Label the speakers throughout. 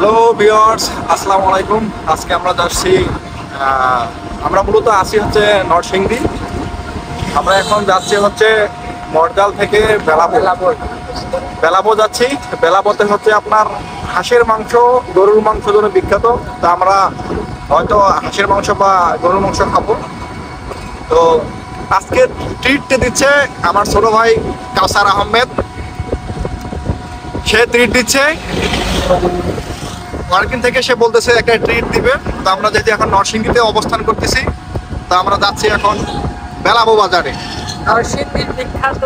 Speaker 1: Hello viewers, আসসালামু আলাইকুম। আজকে আমরা যাচ্ছি, আমরা মূলত আসি হচ্ছে নরসিংদী। আমরা এখন যাচ্ছি হচ্ছে মর্জাল থেকে বেলাবো যাচ্ছি। বেলাবোতে হচ্ছে আপনার হাঁসের মাংস, গরুর মাংস জন্য বিখ্যাত। তা আমরা হয়তো হাঁসের মাংস বা গরুর মাংস খাবো। তো আজকে ট্রিটটা দিচ্ছে আমার ছোট ভাই কাউসার আহমেদ। সে ট্রিট দিচ্ছে, মার্কিন থেকে সে বলতেছে একটা ট্রিট দিবে। তো আমরা যেহেতু এখন নরসিংদীতে অবস্থান করতেছি, তা আমরা যাচ্ছি এখন বেলাবো বাজারে।
Speaker 2: নরসিংদীর বিখ্যাত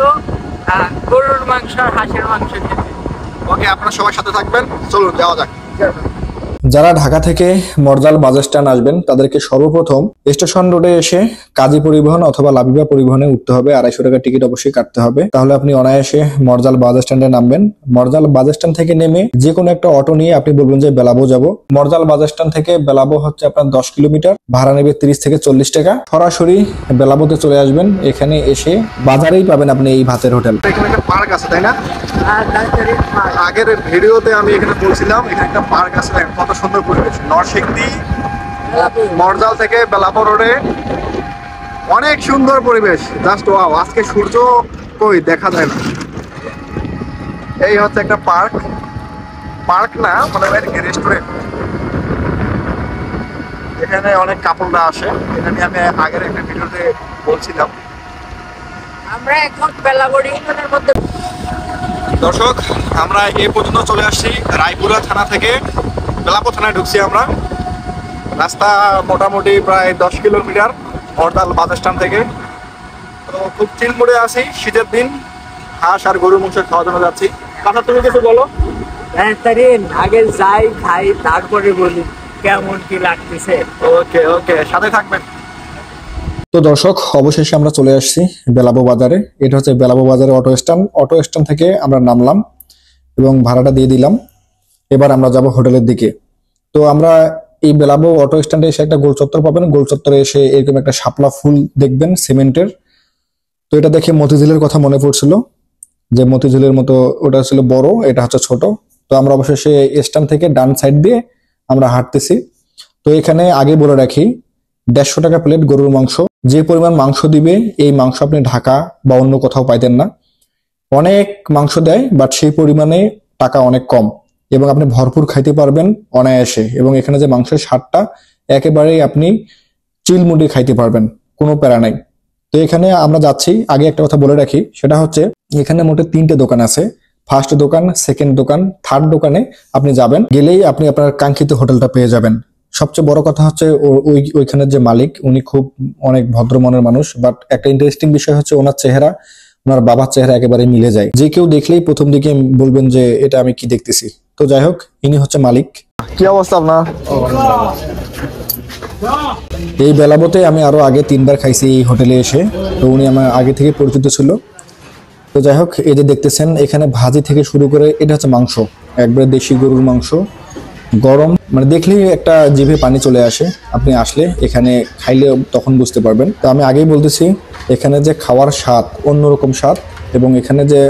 Speaker 2: গরুর মাংস আর হাঁসের মাংস খেতে।
Speaker 1: ওকে, আপনারা সবাই সাথে থাকবেন, চলুন যাওয়া যাক।
Speaker 3: যারা ঢাকা থেকে মর্জাল বাস স্ট্যান্ড আসবেন তাদেরকে সর্বপ্রথম স্টেশন রোডে এসে কাজী পরিবহন অথবা লাবিবা পরিবহনে উঠতে হবে। 250 টাকা টিকিট অবশ্যই কাটতে হবে, তাহলে আপনি অনায়াসে মর্জাল বাস স্ট্যান্ডে নামবেন। মর্জাল বাস স্ট্যান্ড থেকে নেমে যে কোনো একটা অটো নিয়ে আপনি বলবেন যে বেলাবো যাব। মর্জাল বাস স্ট্যান্ড থেকে বেলাবো হচ্ছে আপনার 10 কিলোমিটার, ভাড়া নেবে 30 থেকে 40 টাকা। সরাসরি বেলাবোতে চলে আসবেন। এখানে এসে বাজারেই পাবেন আপনি এই ভাতের হোটেল।
Speaker 1: এখানে একটা পার্ক আছে, তাই না? আগের ভিডিওতে আমি এখানে বলছিলাম এখানে একটা পার্ক আছে, কত সুন্দর পরিবেশ। নরসিংদী মর্জাল থেকে বেলাবো রোডে অনেক সুন্দর পরিবেশ, জাস্ট ওয়াও। আজকে সূর্য কই দেখা যায় না। এই হচ্ছে একটা পার্ক, পার্ক না মানে রেস্টুরেন্ট। এখানে অনেক কাপড়রা আসে, এটা নিয়ে আমি আগের একটা ভিডিওতে বলছিলাম।
Speaker 2: আমরা এখন বেলাবো ইউনিয়নের মধ্যে।
Speaker 1: দর্শক, আমরা এই পর্যন্ত চলে আসছি রায়পুরা থানা থেকে বেলাবো থানায় ঢুকছি আমরা। রাস্তা মোটামুটি প্রায় 10 কিলোমিটার মর্জাল বাস স্ট্যান্ড থেকে। তো খুব চিল মোড়ে আছি, শীতের দিন হাঁস আর গরুর মাংস খাওয়ার জন্য যাচ্ছি। কথা তুমি কিছু বলো।
Speaker 2: আগে যাই খাই তারপরে বলি কেমন কি লাগতেছে।
Speaker 1: ওকে ওকে, সাথে থাকবেন।
Speaker 3: তো দর্শক, অবশেষে আমরা চলে আসছি বেলাবো বাজারে। এটা হচ্ছে বেলাবো বাজারে অটো স্ট্যান্ড। অটো স্ট্যান্ড থেকে আমরা নামলাম এবং ভাড়াটা দিয়ে দিলাম। এবার আমরা যাব হোটেলের দিকে। তো আমরা এই বেলাবো অটো স্ট্যান্ডে এসে একটা গোল চত্বর পাবেন। গোল চত্বরে এসে এরকম একটা শাপলা ফুল দেখবেন সিমেন্টের। তো এটা দেখে মতিঝিলের কথা মনে পড়ছিল, যে মতিঝিলের মতো ওটা ছিল বড়, এটা হচ্ছে ছোট। তো আমরা অবশেষে স্ট্যান্ড থেকে ডান সাইড দিয়ে আমরা হাঁটতেছি। তো এখানে আগে বলে রাখি, 150 টাকা প্লেট গরুর মাংস। যে পরিমাণ মাংস দিবে এই মাংস আপনি ঢাকা বা অন্য কোথাও পাইতেন না। অনেক মাংস দেয়, বাট সেই পরিমাণে টাকা অনেক কম এবং আপনি ভরপুর খাইতে পারবেন অনায়াসে। এবং এখানে যে মাংসের স্বাদটা একেবারেই আপনি চিলমুডে খাইতে পারবেন, কোনো প্যারা নাই। তো এখানে আমরা যাচ্ছি। আগে একটা কথা বলে রাখি, সেটা হচ্ছে এখানে মোটে 3টে দোকান আছে। ফার্স্ট দোকান, সেকেন্ড দোকান, থার্ড দোকানে আপনি যাবেন, গেলেই আপনি আপনার কাঙ্ক্ষিত হোটেলটা পেয়ে যাবেন। সবচেয়ে বড় কথা হচ্ছে ওইখানের যে মালিক, উনি খুব অনেক ভদ্র মনের মানুষ। বাট একটা ইন্টারেস্টিং বিষয় হচ্ছে ওনার চেহারা, ওনার বাবার চেহারা একেবারে মিলে যায়। যে কেউ দেখলেই প্রথম দিকে বলবেন যে এটা আমি কি দেখতেছি। তো যাই হোক, ইনি হচ্ছে মালিক।
Speaker 1: কি অবস্থা আপনার?
Speaker 3: এই বেলাবোতে আমি আরো আগে 3বার খাইছি এই হোটেলে এসে। তো উনি আমার আগে থেকে পরিচিত ছিল। তো যাই হোক, এই যে দেখতেছেন এখানে ভাজি থেকে শুরু করে, এটা হচ্ছে মাংস, একবারে দেশি গরুর মাংস, গরম, মানে দেখলেই একটা জিভে পানি চলে আসে। আপনি আসলে এখানে খাইলে তখন বুঝতে পারবেন। তো আমি আগেই বলতেছি, এখানে যে খাওয়ার স্বাদ অন্যরকম স্বাদ, এবং এখানে যে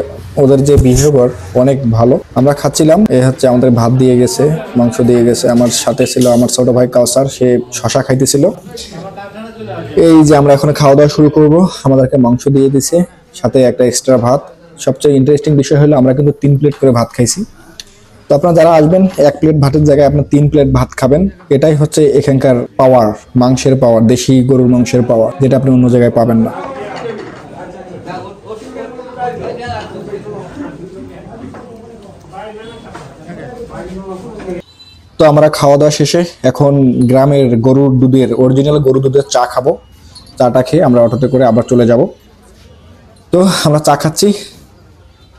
Speaker 3: ওদের যে বিহেভিয়ার অনেক ভালো। আমরা খাচ্ছিলাম, এ হচ্ছে আমাদের ভাত দিয়ে গেছে, মাংস দিয়ে গেছে। আমার সাথে ছিল আমার ছোট ভাই কাউসার, সে শশা খাইতেছিল। এই যে আমরা এখন খাওয়া দাওয়া শুরু করব। আমাদেরকে মাংস দিয়ে দিছে, সাথে একটা এক্সট্রা ভাত। সবচেয়ে ইন্টারেস্টিং বিষয় হলো আমরা কিন্তু 3 প্লেট করে ভাত খাইছি। তো আপনারা যারা আসবেন, 1 প্লেট ভাতের জায়গায় আপনার 3 প্লেট ভাত খাবেন। এটাই হচ্ছে এখানকার পাওয়ার, মাংসের পাওয়ার, দেশি গরুর মাংসের পাওয়ার, যেটা আপনি অন্য জায়গায় পাবেন না। তো আমরা খাওয়া দাওয়া শেষে এখন গ্রামের গরুর দুধের, অরিজিনাল গরুর দুধের চা খাবো। চাটা খেয়ে আমরা অটোতে করে আবার চলে যাব। তো আমরা চা খাচ্ছি।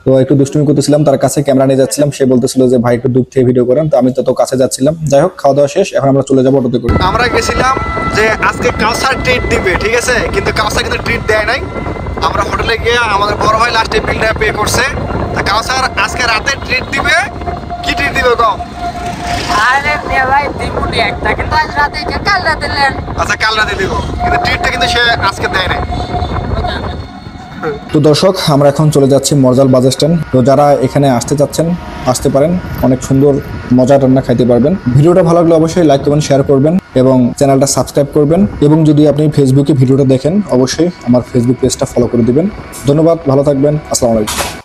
Speaker 3: তো একটু দুষ্টুমি করতেছিলাম, তার কাছে ক্যামেরা নিয়ে যাচ্ছিলাম। সে বলতেছিল যে ভাই একটু দূর থেকে ভিডিও করেন, তো আমি তত কাছে যাচ্ছিলাম। যাই হোক, খাওয়া দাওয়া শেষ, এখন আমরা চলে যাবো অটোতে করে।
Speaker 1: আমরা গেছিলাম যে আজকে কাউসার ট্রিট দিবে, ঠিক আছে, কিন্তু কাউসার কিন্তু ট্রিট দেয় নাই। আমরা হোটেলে গিয়ে আমাদের বড় ভাই লাস্টে বিলটা পে করছে। তা কাউসার আজকে রাতে ট্রিট দিবে। কি ট্রিট দিবে কম?
Speaker 2: আরে মেয়ে ভাই দিমুনি একটা, কিন্তু আজ রাতে কাল রাতে দিলেন।
Speaker 1: আচ্ছা, কাল রাতে দিব, কিন্তু ট্রিটটা কিন্তু সে আজকে দেয় নাই।
Speaker 3: তো দর্শক, আমরা এখন চলে যাচ্ছি মর্জাল বাস স্ট্যান্ড। তো যারা এখানে আসতে চাচ্ছেন আসতে পারেন, অনেক সুন্দর মজার রান্না খাইতে পারবেন। ভিডিওটা ভালো লাগলে অবশ্যই লাইক করবেন, শেয়ার করবেন এবং চ্যানেলটা সাবস্ক্রাইব করবেন। এবং যদি আপনি ফেসবুকে ভিডিওটা দেখেন অবশ্যই আমার ফেসবুক পেজটা ফলো করে দিবেন। ধন্যবাদ, ভালো থাকবেন, আসসালামু আলাইকুম।